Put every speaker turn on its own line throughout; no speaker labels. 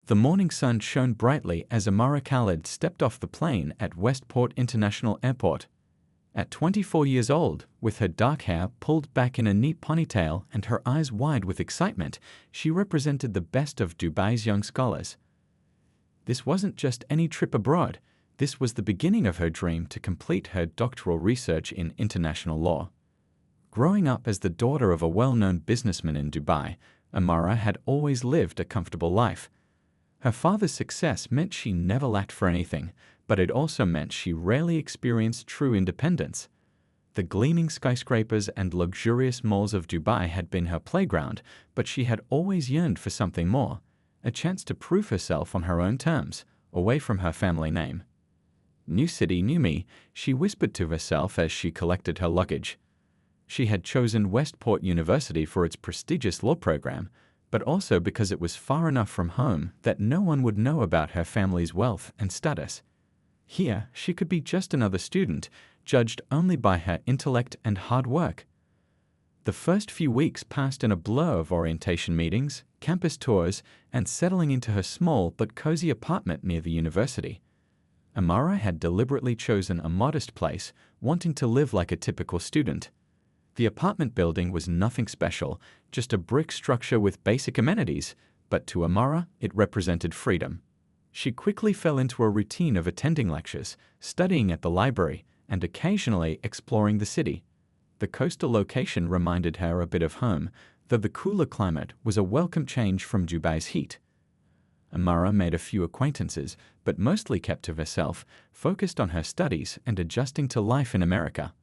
The morning sun shone brightly as Amara Khalid stepped off the plane at Westport International Airport. At 24 years old, with her dark hair pulled back in a neat ponytail and her eyes wide with excitement, she represented the best of Dubai's young scholars. This wasn't just any trip abroad. This was the beginning of her dream to complete her doctoral research in international law. Growing up as the daughter of a well-known businessman in Dubai, Amara had always lived a comfortable life. Her father's success meant she never lacked for anything, but it also meant she rarely experienced true independence. The gleaming skyscrapers and luxurious malls of Dubai had been her playground, but she had always yearned for something more, a chance to prove herself on her own terms, away from her family name. "New city, new me," she whispered to herself as she collected her luggage. She had chosen Westport University for its prestigious law program, but also because it was far enough from home that no one would know about her family's wealth and status. Here, she could be just another student, judged only by her intellect and hard work. The first few weeks passed in a blur of orientation meetings, campus tours, and settling into her small but cozy apartment near the university. Amara had deliberately chosen a modest place, wanting to live like a typical student. The apartment building was nothing special, just a brick structure with basic amenities, but to Amara, it represented freedom. She quickly fell into a routine of attending lectures, studying at the library, and occasionally exploring the city. The coastal location reminded her a bit of home, though the cooler climate was a welcome change from Dubai's heat. Amara made a few acquaintances, but mostly kept to herself, focused on her studies and adjusting to life in America.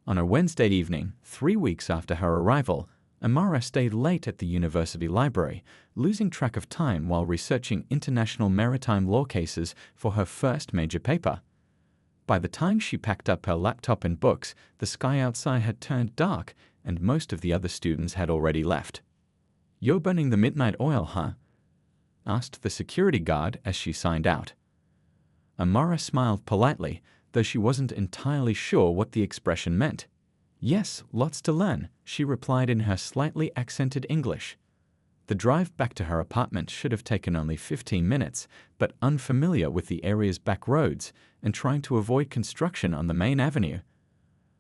On a Wednesday evening, 3 weeks after her arrival, Amara stayed late at the university library, losing track of time while researching international maritime law cases for her first major paper. By the time she packed up her laptop and books, the sky outside had turned dark, and most of the other students had already left. "You're burning the midnight oil, huh?" asked the security guard as she signed out. Amara smiled politely, though she wasn't entirely sure what the expression meant. "Yes, lots to learn," she replied in her slightly accented English. The drive back to her apartment should have taken only 15 minutes, but unfamiliar with the area's back roads and trying to avoid construction on the main avenue,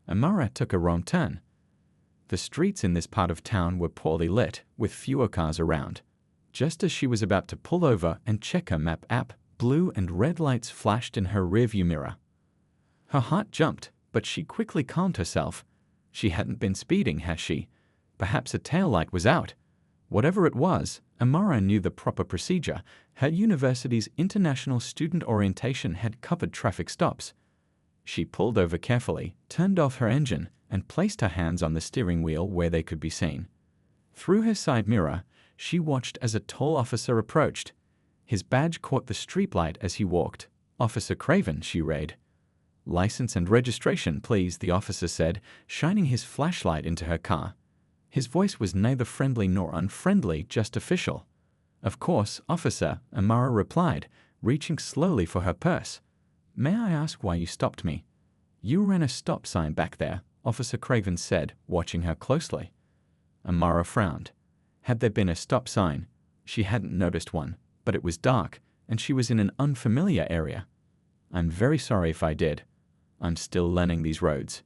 Amara took a wrong turn. The streets in this part of town were poorly lit, with fewer cars around. Just as she was about to pull over and check her map app, blue and red lights flashed in her rearview mirror. Her heart jumped, but she quickly calmed herself. She hadn't been speeding, had she? Perhaps a taillight was out. Whatever it was, Amara knew the proper procedure. Her university's international student orientation had covered traffic stops. She pulled over carefully, turned off her engine, and placed her hands on the steering wheel where they could be seen. Through her side mirror, she watched as a tall officer approached. His badge caught the streetlight as he walked. "Officer Craven," she read. "License and registration, please," the officer said, shining his flashlight into her car. His voice was neither friendly nor unfriendly, just official. "Of course, officer," Amara replied, reaching slowly for her purse. "May I ask why you stopped me?" "You ran a stop sign back there," Officer Craven said, watching her closely. Amara frowned. Had there been a stop sign? She hadn't noticed one, but it was dark, and she was in an unfamiliar area. "I'm very sorry if I did. I'm still learning these roads."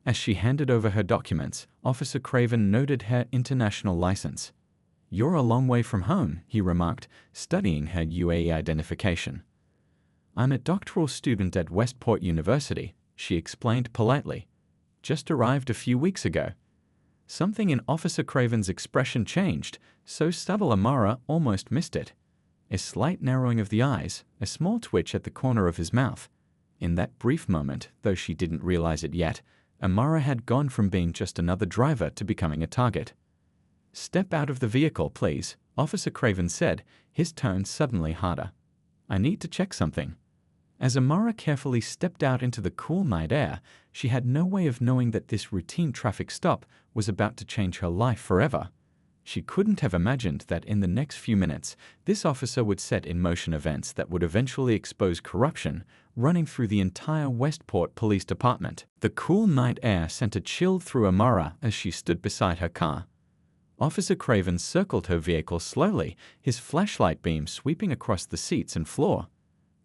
As she handed over her documents, Officer Craven noted her international license. "You're a long way from home," he remarked, studying her UAE identification. "I'm a doctoral student at Westport University," she explained politely. "Just arrived a few weeks ago." Something in Officer Craven's expression changed, so subtle Amara almost missed it. A slight narrowing of the eyes, a small twitch at the corner of his mouth. In that brief moment, though she didn't realize it yet, Amara had gone from being just another driver to becoming a target. "Step out of the vehicle, please," Officer Craven said, his tone suddenly harder. "I need to check something." As Amara carefully stepped out into the cool night air, she had no way of knowing that this routine traffic stop was about to change her life forever. She couldn't have imagined that in the next few minutes, this officer would set in motion events that would eventually expose corruption running through the entire Westport Police Department. The cool night air sent a chill through Amara as she stood beside her car. Officer Craven circled her vehicle slowly, his flashlight beam sweeping across the seats and floor.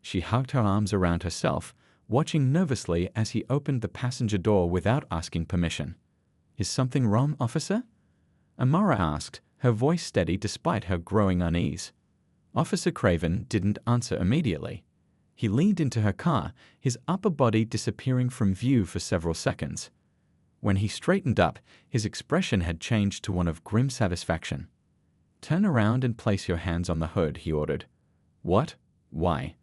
She hugged her arms around herself, watching nervously as he opened the passenger door without asking permission. "Is something wrong, officer?" Amara asked, her voice steady despite her growing unease. Officer Craven didn't answer immediately. He leaned into her car, his upper body disappearing from view for several seconds. When he straightened up, his expression had changed to one of grim satisfaction. "Turn around and place your hands on the hood," he ordered. "What? Why?"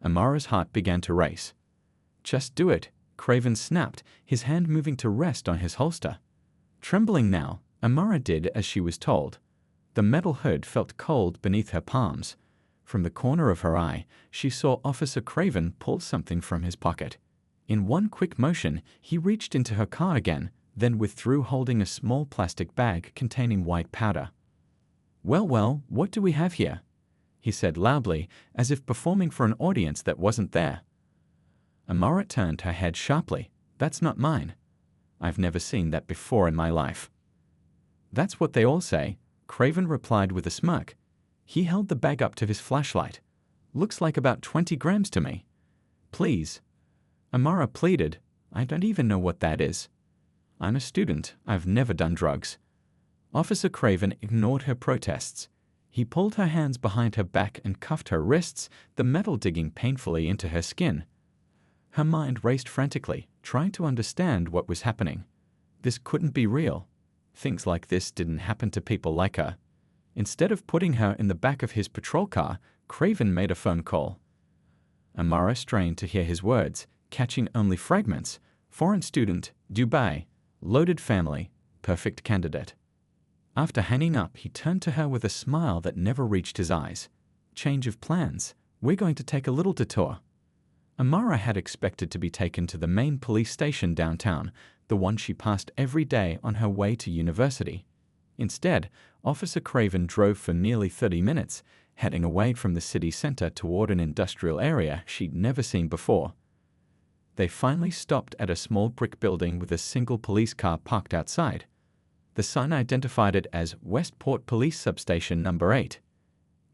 Amara's heart began to race. "Just do it," Craven snapped, his hand moving to rest on his holster. Trembling now, Amara did as she was told. The metal hood felt cold beneath her palms. From the corner of her eye, she saw Officer Craven pull something from his pocket. In one quick motion, he reached into her car again, then withdrew holding a small plastic bag containing white powder. Well, what do we have here?" he said loudly, as if performing for an audience that wasn't there. Amara turned her head sharply. "That's not mine. I've never seen that before in my life." "That's what they all say," Craven replied with a smirk. He held the bag up to his flashlight. "Looks like about 20 grams to me." "Please." Amara pleaded. "I don't even know what that is. I'm a student. I've never done drugs." Officer Craven ignored her protests. He pulled her hands behind her back and cuffed her wrists, the metal digging painfully into her skin. Her mind raced frantically, trying to understand what was happening. This couldn't be real. Things like this didn't happen to people like her. Instead of putting her in the back of his patrol car, Craven made a phone call. Amara strained to hear his words, catching only fragments. "Foreign student, Dubai, loaded family, perfect candidate." After hanging up, he turned to her with a smile that never reached his eyes. "Change of plans. We're going to take a little detour." Amara had expected to be taken to the main police station downtown, the one she passed every day on her way to university. Instead, Officer Craven drove for nearly 30 minutes, heading away from the city center toward an industrial area she'd never seen before. They finally stopped at a small brick building with a single police car parked outside. The sign identified it as Westport Police Substation Number 8.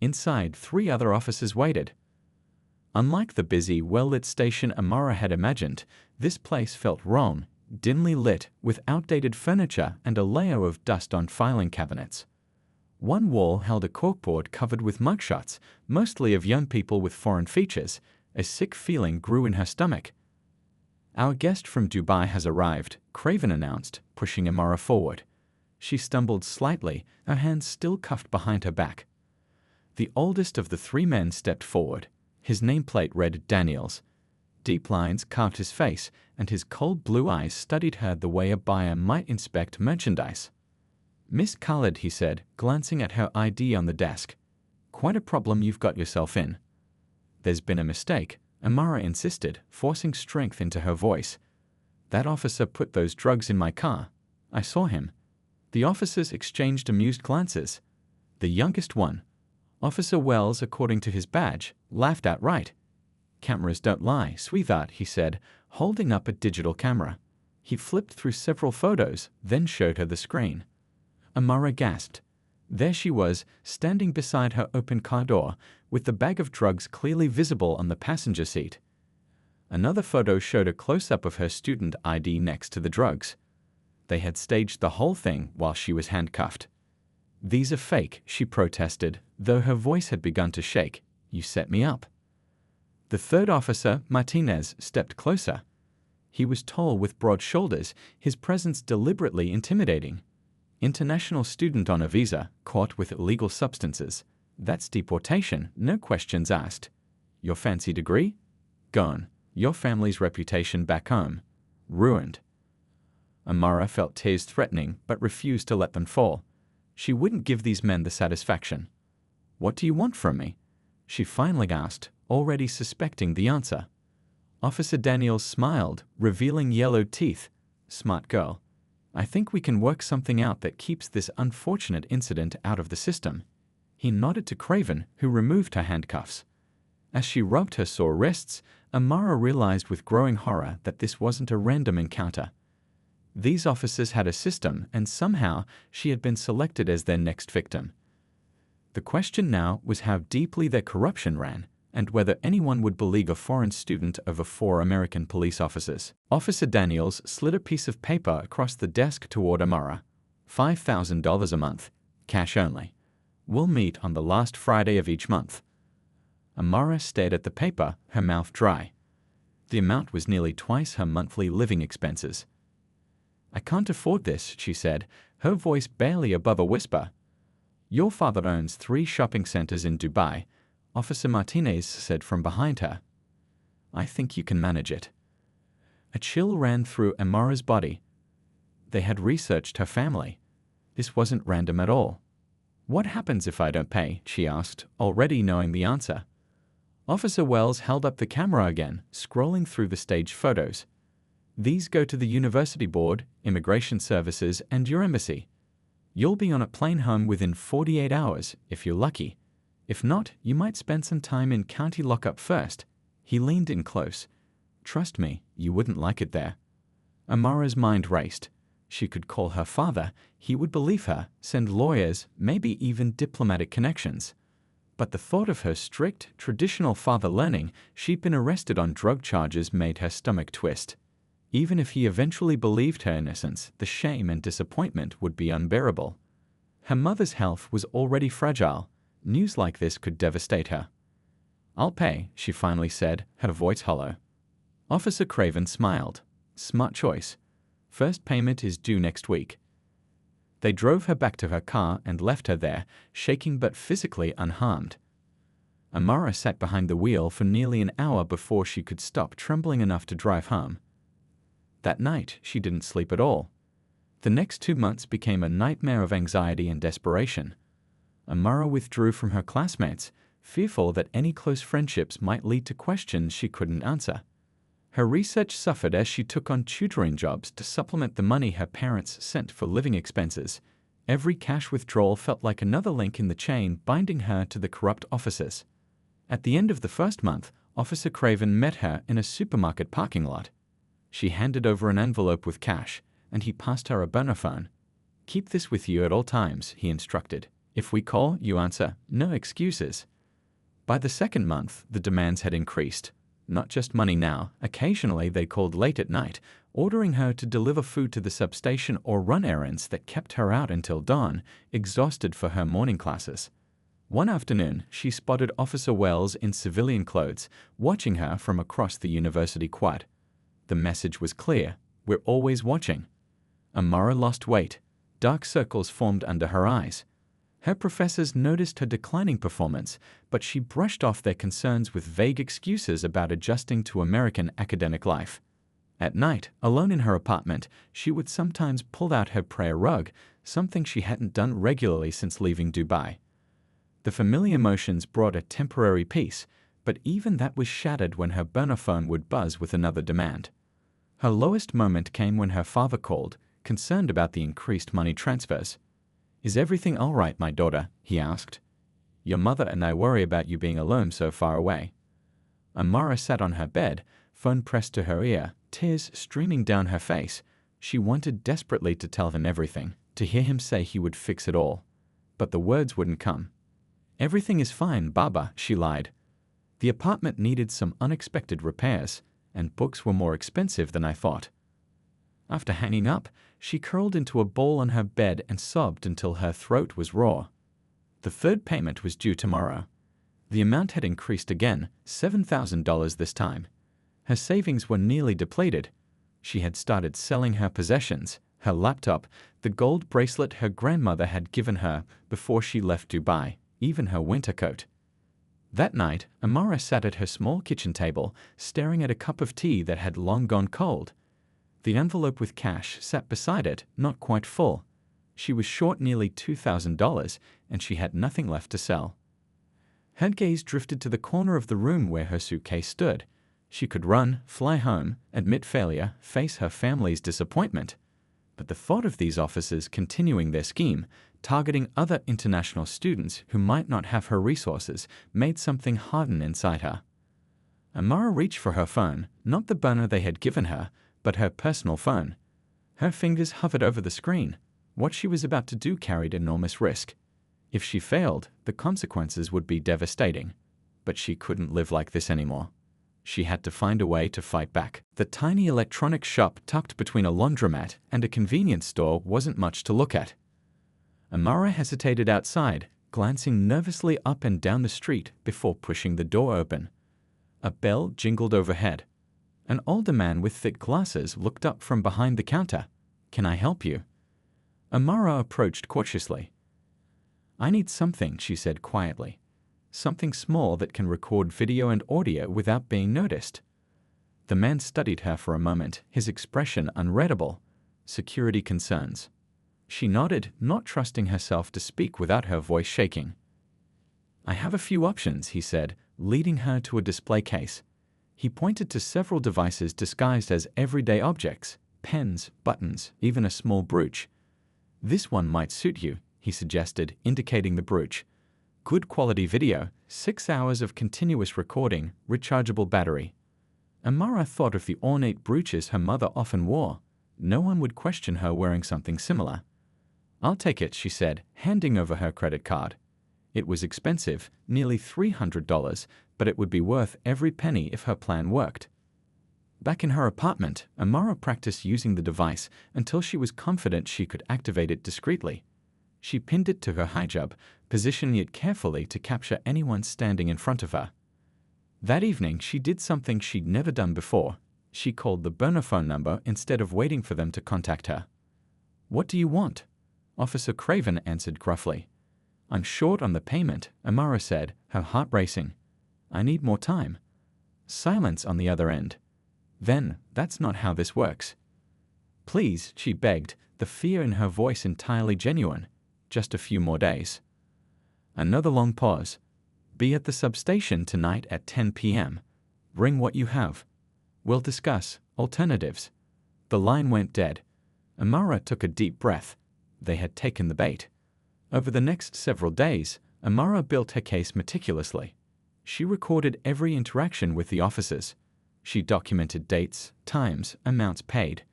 Inside, 3 other officers waited. Unlike the busy, well-lit station Amara had imagined, this place felt wrong, dimly lit, with outdated furniture and a layer of dust on filing cabinets. One wall held a corkboard covered with mugshots, mostly of young people with foreign features. A sick feeling grew in her stomach. "Our guest from Dubai has arrived," Craven announced, pushing Amara forward. She stumbled slightly, her hands still cuffed behind her back. The oldest of the 3 men stepped forward. His nameplate read Daniels. Deep lines carved his face, and his cold blue eyes studied her the way a buyer might inspect merchandise. "Miss Khalid," he said, glancing at her ID on the desk. "Quite a problem you've got yourself in." "There's been a mistake," Amara insisted, forcing strength into her voice. "That officer put those drugs in my car. I saw him." The officers exchanged amused glances. The youngest one, Officer Wells, according to his badge, laughed outright. "Cameras don't lie, sweetheart," he said, holding up a digital camera. He flipped through several photos, then showed her the screen. Amara gasped. There she was, standing beside her open car door, with the bag of drugs clearly visible on the passenger seat. Another photo showed a close-up of her student ID next to the drugs. They had staged the whole thing while she was handcuffed. "These are fake," she protested, though her voice had begun to shake. "You set me up." The third officer, Martinez, stepped closer. He was tall with broad shoulders, his presence deliberately intimidating. International student on a visa, caught with illegal substances. That's deportation, no questions asked. Your fancy degree? Gone. Your family's reputation back home? Ruined. Amara felt tears threatening, but refused to let them fall. She wouldn't give these men the satisfaction. "What do you want from me?" she finally asked, already suspecting the answer. Officer Daniels smiled, revealing yellowed teeth. "Smart girl. I think we can work something out that keeps this unfortunate incident out of the system." He nodded to Craven, who removed her handcuffs. As she rubbed her sore wrists, Amara realized with growing horror that this wasn't a random encounter. These officers had a system, and somehow she had been selected as their next victim. The question now was how deeply their corruption ran, and whether anyone would beleaguer a foreign student over 4 American police officers. Officer Daniels slid a piece of paper across the desk toward Amara. $5,000 a month, cash only. We'll meet on the last Friday of each month. Amara stared at the paper, her mouth dry. The amount was nearly twice her monthly living expenses. I can't afford this, she said, her voice barely above a whisper. Your father owns 3 shopping centers in Dubai, Officer Martinez said from behind her. I think you can manage it. A chill ran through Amara's body. They had researched her family. This wasn't random at all. What happens if I don't pay? She asked, already knowing the answer. Officer Wells held up the camera again, scrolling through the staged photos. These go to the university board, immigration services, and your embassy. You'll be on a plane home within 48 hours, if you're lucky. If not, you might spend some time in county lockup first. He leaned in close. Trust me, you wouldn't like it there. Amara's mind raced. She could call her father, he would believe her, send lawyers, maybe even diplomatic connections. But the thought of her strict, traditional father learning she'd been arrested on drug charges made her stomach twist. Even if he eventually believed her innocence, the shame and disappointment would be unbearable. Her mother's health was already fragile. News like this could devastate her. I'll pay, she finally said, her voice hollow. Officer Craven smiled. Smart choice. First payment is due next week. They drove her back to her car and left her there, shaking but physically unharmed. Amara sat behind the wheel for nearly an hour before she could stop trembling enough to drive home. That night, she didn't sleep at all. The next 2 months became a nightmare of anxiety and desperation. Amara withdrew from her classmates, fearful that any close friendships might lead to questions she couldn't answer. Her research suffered as she took on tutoring jobs to supplement the money her parents sent for living expenses. Every cash withdrawal felt like another link in the chain binding her to the corrupt officers. At the end of the first month, Officer Craven met her in a supermarket parking lot. She handed over an envelope with cash, and he passed her a burner phone. Keep this with you at all times, he instructed. If we call, you answer. No excuses. By the second month, the demands had increased. Not just money now. Occasionally, they called late at night, ordering her to deliver food to the substation or run errands that kept her out until dawn, exhausted for her morning classes. One afternoon, she spotted Officer Wells in civilian clothes, watching her from across the university quad. The message was clear. We're always watching. Amara lost weight. Dark circles formed under her eyes. Her professors noticed her declining performance, but she brushed off their concerns with vague excuses about adjusting to American academic life. At night, alone in her apartment, she would sometimes pull out her prayer rug, something she hadn't done regularly since leaving Dubai. The familiar motions brought a temporary peace, but even that was shattered when her burner phone would buzz with another demand. Her lowest moment came when her father called, concerned about the increased money transfers. Is everything all right, my daughter? He asked. Your mother and I worry about you being alone so far away. Amara sat on her bed, phone pressed to her ear, tears streaming down her face. She wanted desperately to tell him everything, to hear him say he would fix it all. But the words wouldn't come. Everything is fine, Baba, she lied. The apartment needed some unexpected repairs, and books were more expensive than I thought. After hanging up, she curled into a ball on her bed and sobbed until her throat was raw. The third payment was due tomorrow. The amount had increased again, $7,000 this time. Her savings were nearly depleted. She had started selling her possessions, her laptop, the gold bracelet her grandmother had given her before she left Dubai, even her winter coat. That night, Amara sat at her small kitchen table, staring at a cup of tea that had long gone cold. The envelope with cash sat beside it, not quite full. She was short nearly $2,000, and she had nothing left to sell. Her gaze drifted to the corner of the room where her suitcase stood. She could run, fly home, admit failure, face her family's disappointment. But the thought of these officers continuing their scheme, targeting other international students who might not have her resources, made something harden inside her. Amara reached for her phone, not the burner they had given her, but her personal phone. Her fingers hovered over the screen. What she was about to do carried enormous risk. If she failed, the consequences would be devastating. But she couldn't live like this anymore. She had to find a way to fight back. The tiny electronics shop tucked between a laundromat and a convenience store wasn't much to look at. Amara hesitated outside, glancing nervously up and down the street before pushing the door open. A bell jingled overhead. An older man with thick glasses looked up from behind the counter. "Can I help you?" Amara approached cautiously. "I need something," she said quietly. "Something small that can record video and audio without being noticed." The man studied her for a moment, his expression unreadable. Security concerns. She nodded, not trusting herself to speak without her voice shaking. "I have a few options," he said, leading her to a display case. He pointed to several devices disguised as everyday objects, pens, buttons, even a small brooch. "This one might suit you," he suggested, indicating the brooch. "Good quality video, 6 hours of continuous recording, rechargeable battery." Amara thought of the ornate brooches her mother often wore. No one would question her wearing something similar. "I'll take it," she said, handing over her credit card. It was expensive, nearly $300, but it would be worth every penny if her plan worked. Back in her apartment, Amara practiced using the device until she was confident she could activate it discreetly. She pinned it to her hijab, positioning it carefully to capture anyone standing in front of her. That evening, she did something she'd never done before. She called the burner phone number instead of waiting for them to contact her. "What do you want?" Officer Craven answered gruffly. "I'm short on the payment," Amara said, her heart racing. "I need more time." Silence on the other end. "Then, that's not how this works." "Please," she begged, the fear in her voice entirely genuine. "Just a few more days." Another long pause. "Be at the substation tonight at 10 p.m. Bring what you have. We'll discuss alternatives." The line went dead. Amara took a deep breath. They had taken the bait. Over the next several days, Amara built her case meticulously. She recorded every interaction with the officers. She documented dates, times, amounts paid.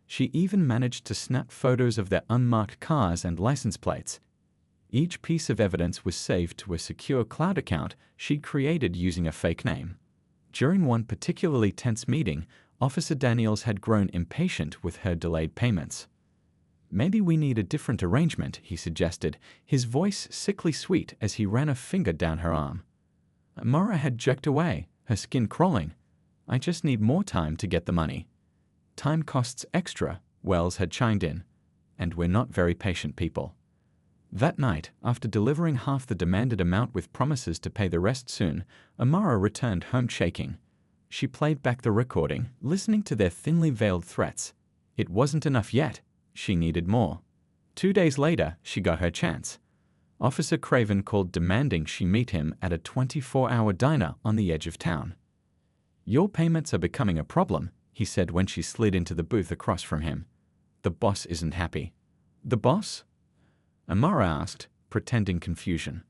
She even managed to snap photos of their unmarked cars and license plates. Each piece of evidence was saved to a secure cloud account she'd created using a fake name. During one particularly tense meeting, Officer Daniels had grown impatient with her delayed payments. "Maybe we need a different arrangement," he suggested, his voice sickly sweet as he ran a finger down her arm. Amara had jerked away, her skin crawling. "I just need more time to get the money." "Time costs extra," Wells had chimed in. "And we're not very patient people." That night, after delivering half the demanded amount with promises to pay the rest soon, Amara returned home shaking. She played back the recording, listening to their thinly veiled threats. It wasn't enough yet. She needed more. 2 days later, she got her chance. Officer Craven called demanding she meet him at a 24-hour diner on the edge of town. "Your payments are becoming a problem," he said when she slid into the booth across from him. "The boss isn't happy." "The boss?" Amara asked, pretending confusion.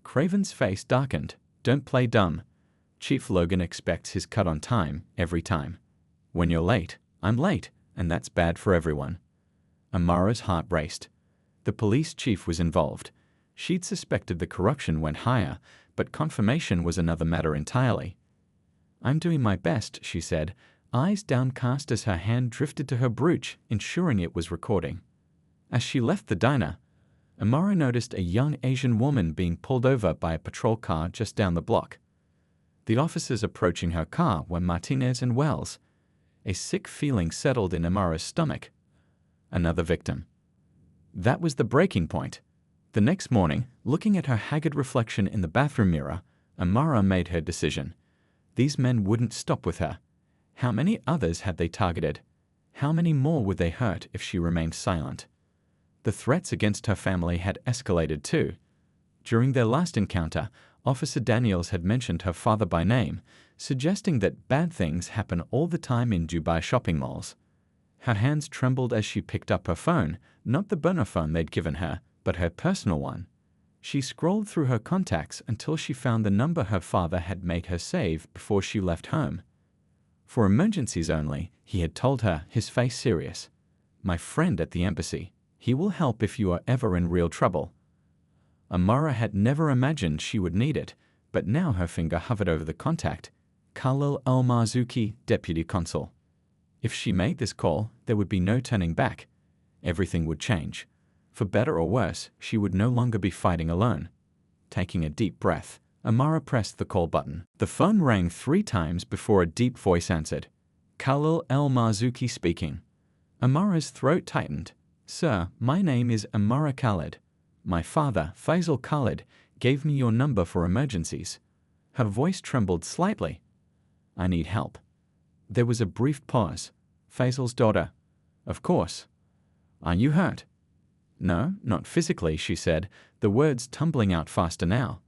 Craven's face darkened. "Don't play dumb. Chief Logan expects his cut on time, every time. When you're late, I'm late, and that's bad for everyone." Amara's heart raced. The police chief was involved. She'd suspected the corruption went higher, but confirmation was another matter entirely. "I'm doing my best," she said, eyes downcast as her hand drifted to her brooch, ensuring it was recording. As she left the diner, Amara noticed a young Asian woman being pulled over by a patrol car just down the block. The officers approaching her car were Martinez and Wells. A sick feeling settled in Amara's stomach. Another victim. That was the breaking point. The next morning, looking at her haggard reflection in the bathroom mirror, Amara made her decision. These men wouldn't stop with her. How many others had they targeted? How many more would they hurt if she remained silent? The threats against her family had escalated too. During their last encounter, Officer Daniels had mentioned her father by name, suggesting that bad things happen all the time in Dubai shopping malls. Her hands trembled as she picked up her phone, not the burner phone they'd given her, but her personal one. She scrolled through her contacts until she found the number her father had made her save before she left home. For emergencies only, he had told her, his face serious. My friend at the embassy. He will help if you are ever in real trouble. Amara had never imagined she would need it, but now her finger hovered over the contact. Khalil Al-Marzuki, Deputy Consul. If she made this call, there would be no turning back. Everything would change. For better or worse, she would no longer be fighting alone. Taking a deep breath, Amara pressed the call button. The phone rang 3 times before a deep voice answered. Khalil Al-Marzuki speaking. Amara's throat tightened. Sir, my name is Amara Khalid. My father, Faisal Khalid, gave me your number for emergencies. Her voice trembled slightly. I need help. There was a brief pause. Faisal's daughter. Of course. Are you hurt? No, not physically, she said, the words tumbling out faster now.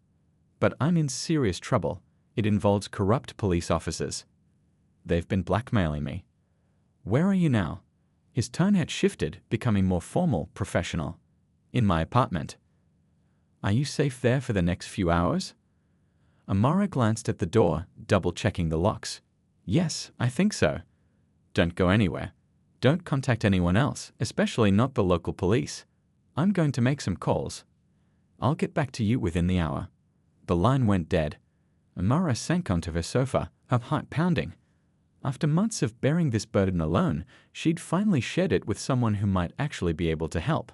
But I'm in serious trouble. It involves corrupt police officers. They've been blackmailing me. Where are you now? His tone had shifted, becoming more formal, professional. In my apartment. Are you safe there for the next few hours? Amara glanced at the door, double-checking the locks. Yes, I think so. Don't go anywhere. Don't contact anyone else, especially not the local police. I'm going to make some calls. I'll get back to you within the hour. The line went dead. Amara sank onto her sofa, her heart pounding. After months of bearing this burden alone, she'd finally shared it with someone who might actually be able to help.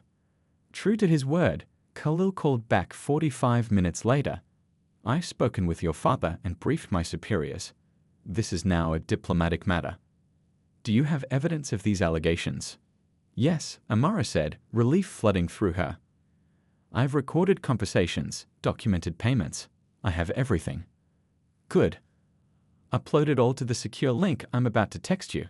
True to his word, Khalil called back 45 minutes later. I've spoken with your father and briefed my superiors. This is now a diplomatic matter. Do you have evidence of these allegations? Yes, Amara said, relief flooding through her. I've recorded conversations, documented payments. I have everything. Good. Upload it all to the secure link I'm about to text you.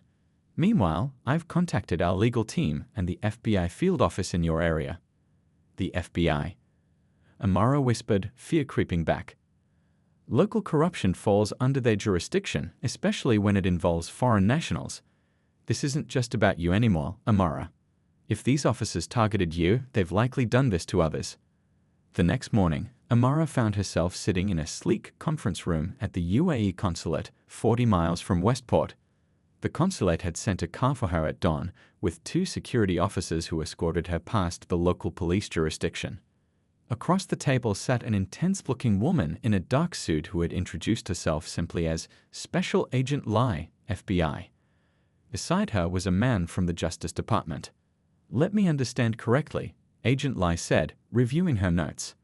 Meanwhile, I've contacted our legal team and the FBI field office in your area. The FBI. Amara whispered, fear creeping back. Local corruption falls under their jurisdiction, especially when it involves foreign nationals. This isn't just about you anymore, Amara. If these officers targeted you, they've likely done this to others. The next morning, Amara found herself sitting in a sleek conference room at the UAE consulate, 40 miles from Westport. The consulate had sent a car for her at dawn, with 2 security officers who escorted her past the local police jurisdiction. Across the table sat an intense-looking woman in a dark suit who had introduced herself simply as Special Agent Lai, FBI. Beside her was a man from the Justice Department. Let me understand correctly, Agent Lai said, reviewing her notes.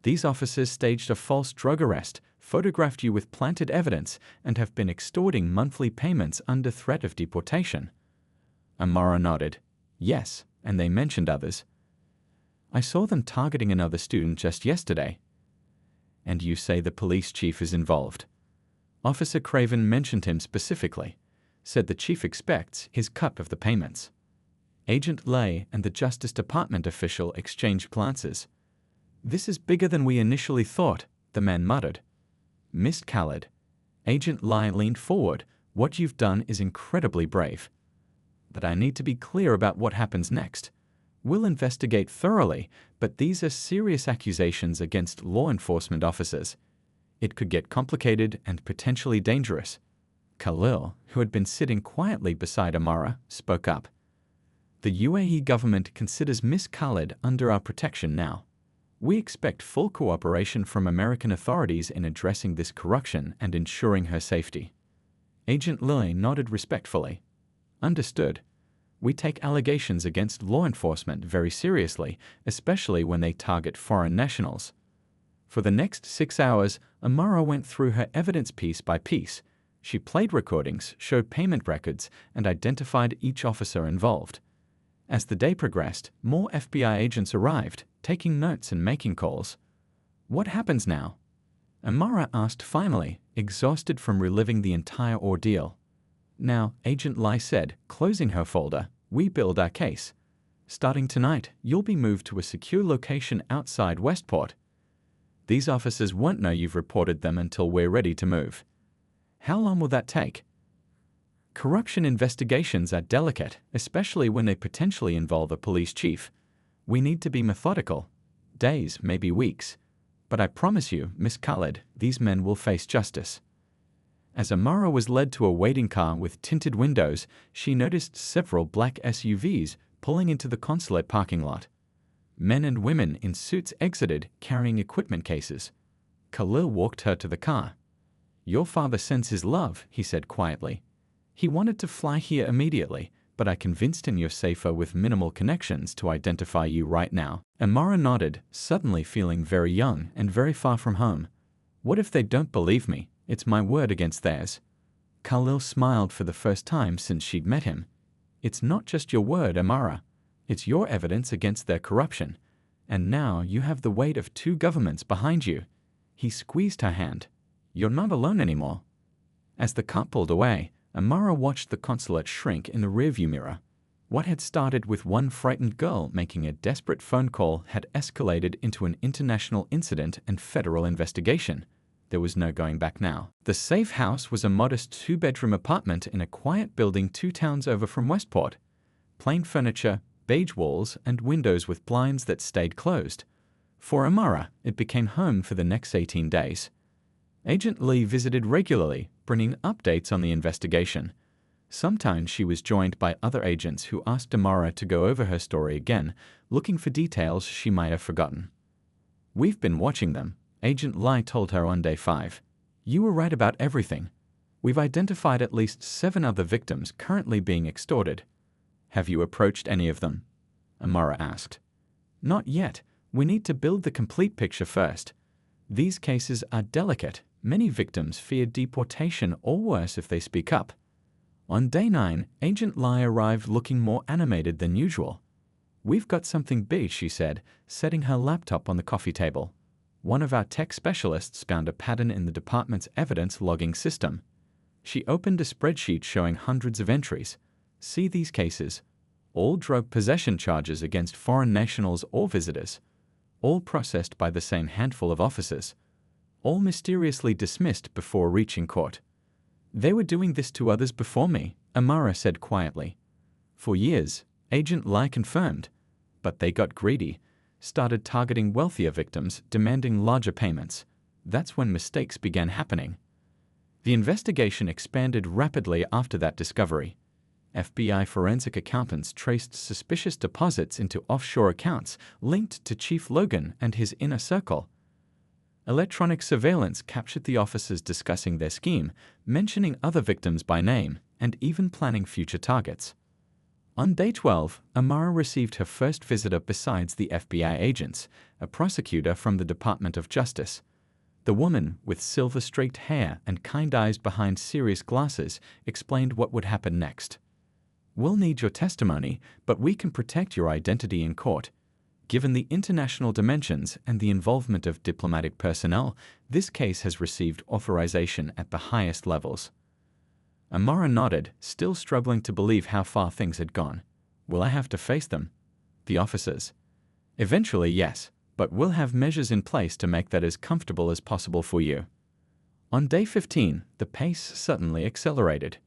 These officers staged a false drug arrest, photographed you with planted evidence, and have been extorting monthly payments under threat of deportation. Amara nodded. Yes, and they mentioned others. I saw them targeting another student just yesterday. And you say the police chief is involved. Officer Craven mentioned him specifically, said the chief expects his cut of the payments. Agent Lay and the Justice Department official exchanged glances. This is bigger than we initially thought, the man muttered. Miss Khalid. Agent Lai leaned forward. What you've done is incredibly brave. But I need to be clear about what happens next. We'll investigate thoroughly, but these are serious accusations against law enforcement officers. It could get complicated and potentially dangerous. Khalil, who had been sitting quietly beside Amara, spoke up. The UAE government considers Miss Khalid under our protection now. We expect full cooperation from American authorities in addressing this corruption and ensuring her safety. Agent Lilly nodded respectfully. Understood. We take allegations against law enforcement very seriously, especially when they target foreign nationals. For the next 6 hours, Amara went through her evidence piece by piece. She played recordings, showed payment records, and identified each officer involved. As the day progressed, more FBI agents arrived, taking notes and making calls. What happens now? Amara asked finally, exhausted from reliving the entire ordeal. Now, Agent Lai said, closing her folder, we build our case. Starting tonight, you'll be moved to a secure location outside Westport. These officers won't know you've reported them until we're ready to move. How long will that take? Corruption investigations are delicate, especially when they potentially involve a police chief. We need to be methodical. Days, maybe weeks. But I promise you, Miss Khalid, these men will face justice. As Amara was led to a waiting car with tinted windows, she noticed several black SUVs pulling into the consulate parking lot. Men and women in suits exited, carrying equipment cases. Khalil walked her to the car. "Your father sends his love," he said quietly. "He wanted to fly here immediately, but I convinced him you're safer with minimal connections to identify you right now." Amara nodded, suddenly feeling very young and very far from home. "What if they don't believe me? It's my word against theirs." Khalil smiled for the first time since she'd met him. "It's not just your word, Amara. It's your evidence against their corruption. And now you have the weight of two governments behind you." He squeezed her hand. "You're not alone anymore." As the car pulled away, Amara watched the consulate shrink in the rearview mirror. What had started with one frightened girl making a desperate phone call had escalated into an international incident and federal investigation. There was no going back now. The safe house was a modest two-bedroom apartment in a quiet building 2 towns over from Westport. Plain furniture, beige walls, and windows with blinds that stayed closed. For Amara, it became home for the next 18 days. Agent Lee visited regularly, bringing updates on the investigation. Sometimes she was joined by other agents who asked Amara to go over her story again, looking for details she might have forgotten. "We've been watching them," Agent Lee told her on day 5. "You were right about everything. We've identified at least 7 other victims currently being extorted." "Have you approached any of them?" Amara asked. "Not yet. We need to build the complete picture first. These cases are delicate. Many victims fear deportation or worse if they speak up." On day 9, Agent Lee arrived looking more animated than usual. "We've got something big," she said, setting her laptop on the coffee table. One of our tech specialists found a pattern in the department's evidence logging system. She opened a spreadsheet showing hundreds of entries. "See these cases? All drug possession charges against foreign nationals or visitors. All processed by the same handful of officers. All mysteriously dismissed before reaching court." "They were doing this to others before me," Amara said quietly. "For years," Agent Lee confirmed. "But they got greedy, started targeting wealthier victims, demanding larger payments. That's when mistakes began happening." The investigation expanded rapidly after that discovery. FBI forensic accountants traced suspicious deposits into offshore accounts linked to Chief Logan and his inner circle. Electronic surveillance captured the officers discussing their scheme, mentioning other victims by name, and even planning future targets. On day 12, Amara received her first visitor besides the FBI agents, a prosecutor from the Department of Justice. The woman, with silver-streaked hair and kind eyes behind serious glasses, explained what would happen next. "We'll need your testimony, but we can protect your identity in court. Given the international dimensions and the involvement of diplomatic personnel, this case has received authorization at the highest levels." Amara nodded, still struggling to believe how far things had gone. "Will I have to face them?" "The officers?" "Eventually, yes, but we'll have measures in place to make that as comfortable as possible for you." On day 15, the pace suddenly accelerated.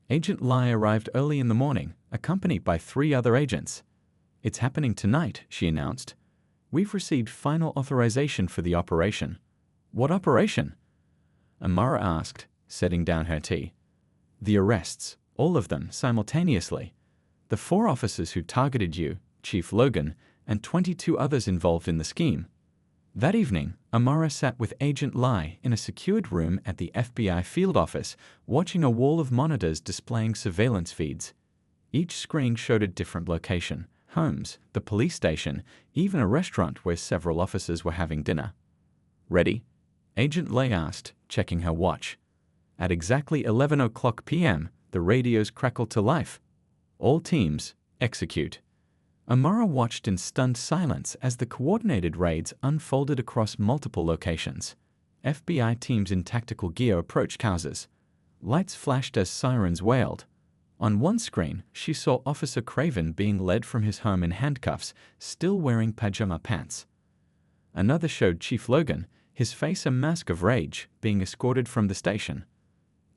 Agent Lee arrived early in the morning, accompanied by 3 other agents. "It's happening tonight," she announced. "We've received final authorization for the operation." "What operation?" Amara asked, setting down her tea. "The arrests, all of them, simultaneously. The 4 officers who targeted you, Chief Logan, and 22 others involved in the scheme." That evening, Amara sat with Agent Lee in a secured room at the FBI field office, watching a wall of monitors displaying surveillance feeds. Each screen showed a different location: homes, the police station, even a restaurant where several officers were having dinner. "Ready?" Agent Lee asked, checking her watch. At exactly 11:00 p.m., the radios crackled to life. "All teams, execute." Amara watched in stunned silence as the coordinated raids unfolded across multiple locations. FBI teams in tactical gear approached houses. Lights flashed as sirens wailed. On one screen, she saw Officer Craven being led from his home in handcuffs, still wearing pajama pants. Another showed Chief Logan, his face a mask of rage, being escorted from the station.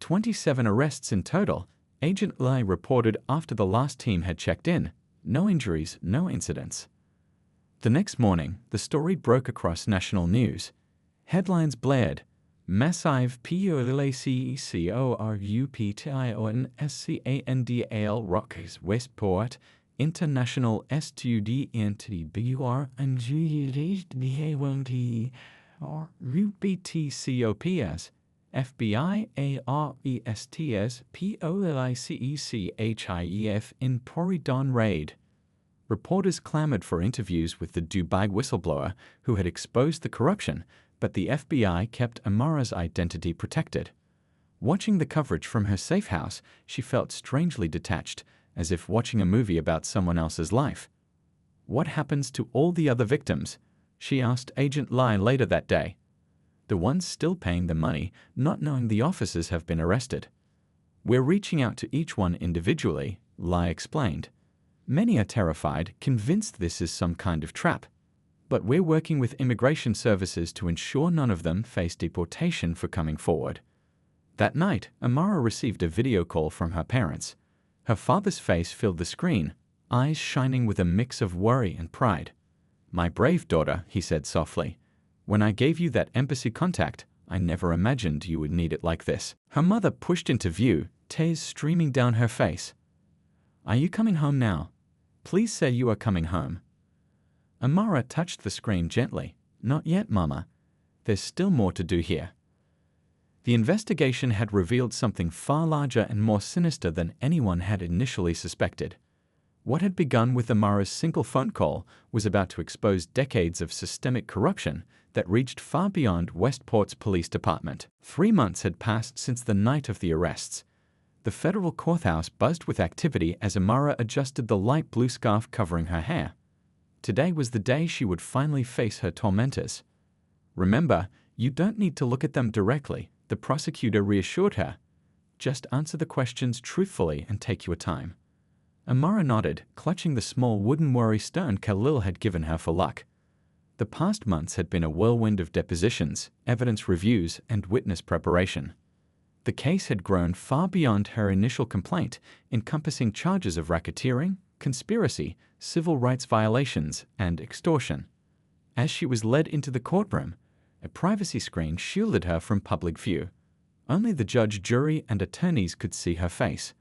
27 arrests in total, Agent Lee reported after the last team had checked in. No injuries, no incidents. The next morning, the story broke across national news. Headlines blared: Massive POLACECORUPTIONSCANDAL Rockers Westport International STUDNTBURNGDHDHWNT or UPTCOPS FBI ARESTS POLICECHIEF in Poridon raid. Reporters clamored for interviews with the Dubai whistleblower who had exposed the corruption, but the FBI kept Amara's identity protected. Watching the coverage from her safe house, she felt strangely detached, as if watching a movie about someone else's life. "What happens to all the other victims?" she asked Agent Lai later that day. "The ones still paying the money, not knowing the officers have been arrested." "We're reaching out to each one individually," Lai explained. "Many are terrified, convinced this is some kind of trap. But we're working with immigration services to ensure none of them face deportation for coming forward." That night, Amara received a video call from her parents. Her father's face filled the screen, eyes shining with a mix of worry and pride. "My brave daughter," he said softly. "When I gave you that embassy contact, I never imagined you would need it like this." Her mother pushed into view, tears streaming down her face. "Are you coming home now? Please say you are coming home." Amara touched the screen gently. "Not yet, Mama. There's still more to do here." The investigation had revealed something far larger and more sinister than anyone had initially suspected. What had begun with Amara's single phone call was about to expose decades of systemic corruption that reached far beyond Westport's police department. 3 months had passed since the night of the arrests. The federal courthouse buzzed with activity as Amara adjusted the light blue scarf covering her hair. Today was the day she would finally face her tormentors. "Remember, you don't need to look at them directly," the prosecutor reassured her. "Just answer the questions truthfully and take your time." Amara nodded, clutching the small wooden worry stone Khalil had given her for luck. The past months had been a whirlwind of depositions, evidence reviews, and witness preparation. The case had grown far beyond her initial complaint, encompassing charges of racketeering, conspiracy, civil rights violations, and extortion. As she was led into the courtroom, a privacy screen shielded her from public view. Only the judge, jury, and attorneys could see her face.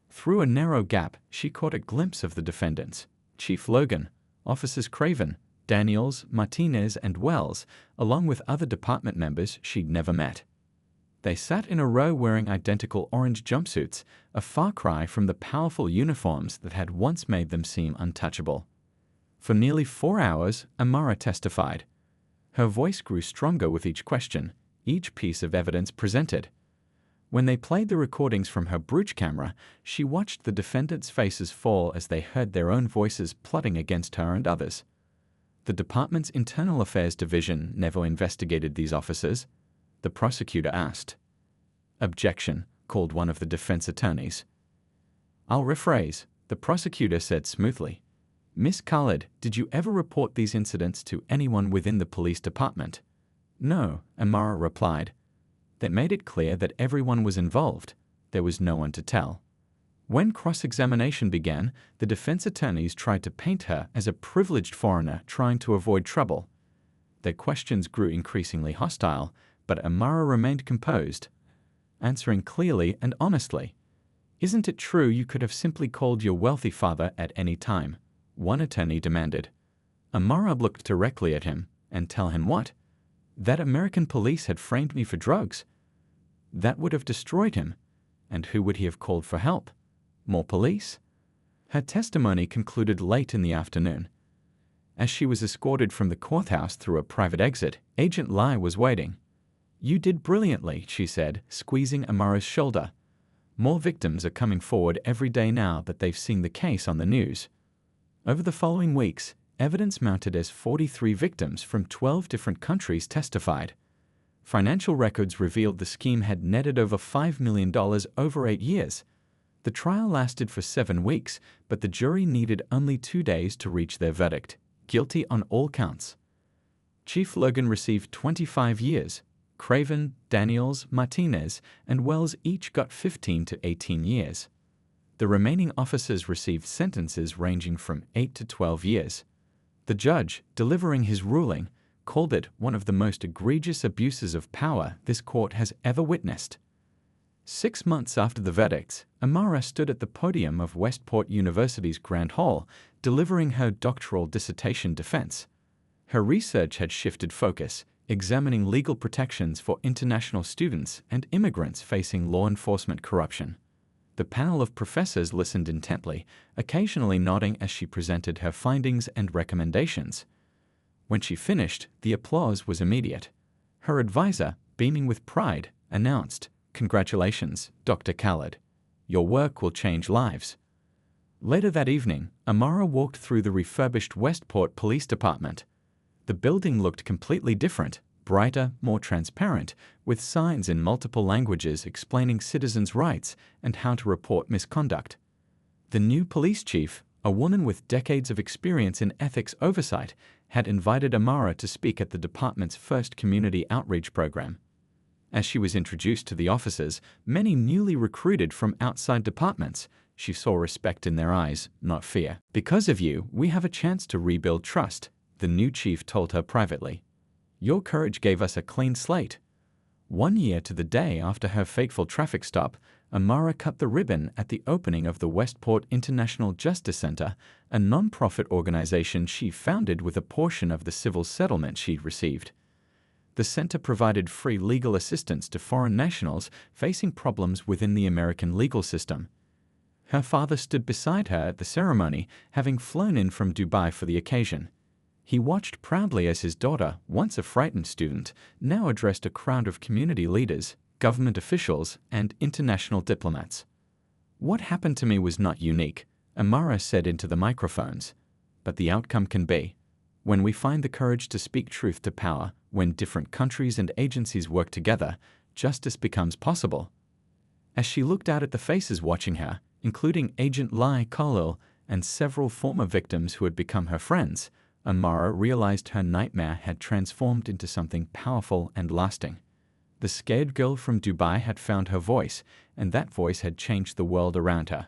Through a narrow gap, she caught a glimpse of the defendants: Chief Logan, Officers Craven, Daniels, Martinez, and Wells, along with other department members she'd never met. They sat in a row wearing identical orange jumpsuits, a far cry from the powerful uniforms that had once made them seem untouchable. For nearly 4 hours, Amara testified. Her voice grew stronger with each question, each piece of evidence presented. When they played the recordings from her brooch camera, she watched the defendants' faces fall as they heard their own voices plotting against her and others. The department's Internal Affairs Division never investigated these officers, the prosecutor asked. "Objection," called one of the defense attorneys. "I'll rephrase," the prosecutor said smoothly. "Miss Khalid, did you ever report these incidents to anyone within the police department?" "No," Amara replied. That made it clear that everyone was involved. There was no one to tell. When cross-examination began, the defense attorneys tried to paint her as a privileged foreigner trying to avoid trouble. Their questions grew increasingly hostile, but Amara remained composed, answering clearly and honestly. "Isn't it true you could have simply called your wealthy father at any time?" one attorney demanded. Amara looked directly at him. "And tell him what?" "That American police had framed me for drugs." That would have destroyed him. And who would he have called for help? More police? Her testimony concluded late in the afternoon. As she was escorted from the courthouse through a private exit, Agent Lai was waiting. "You did brilliantly," she said, squeezing Amara's shoulder. "More victims are coming forward every day now that they've seen the case on the news." Over the following weeks, evidence mounted as 43 victims from 12 different countries testified. Financial records revealed the scheme had netted over $5 million over 8 years. The trial lasted for 7 weeks, but the jury needed only 2 days to reach their verdict: guilty on all counts. Chief Logan received 25 years. Craven, Daniels, Martinez, and Wells each got 15 to 18 years. The remaining officers received sentences ranging from 8 to 12 years. The judge, delivering his ruling, called it one of the most egregious abuses of power this court has ever witnessed. 6 months after the verdicts, Amara stood at the podium of Westport University's Grand Hall, delivering her doctoral dissertation defense. Her research had shifted focus, examining legal protections for international students and immigrants facing law enforcement corruption. The panel of professors listened intently, occasionally nodding as she presented her findings and recommendations. When she finished, the applause was immediate. Her advisor, beaming with pride, announced, "Congratulations, Dr. Khaled. Your work will change lives." Later that evening, Amara walked through the refurbished Westport Police Department. The building looked completely different, brighter, more transparent, with signs in multiple languages explaining citizens' rights and how to report misconduct. The new police chief, a woman with decades of experience in ethics oversight, had invited Amara to speak at the department's first community outreach program. As she was introduced to the officers, many newly recruited from outside departments, she saw respect in their eyes, not fear. "Because of you, we have a chance to rebuild trust," the new chief told her privately. "Your courage gave us a clean slate." 1 year to the day after her fateful traffic stop, Amara cut the ribbon at the opening of the Westport International Justice Center, a non-profit organization she founded with a portion of the civil settlement she'd received. The center provided free legal assistance to foreign nationals facing problems within the American legal system. Her father stood beside her at the ceremony, having flown in from Dubai for the occasion. He watched proudly as his daughter, once a frightened student, now addressed a crowd of community leaders, government officials, and international diplomats. "What happened to me was not unique," Amara said into the microphones. "But the outcome can be. When we find the courage to speak truth to power, when different countries and agencies work together, justice becomes possible." As she looked out at the faces watching her, including Agent Lai Khalil and several former victims who had become her friends, Amara realized her nightmare had transformed into something powerful and lasting. The scared girl from Dubai had found her voice, and that voice had changed the world around her.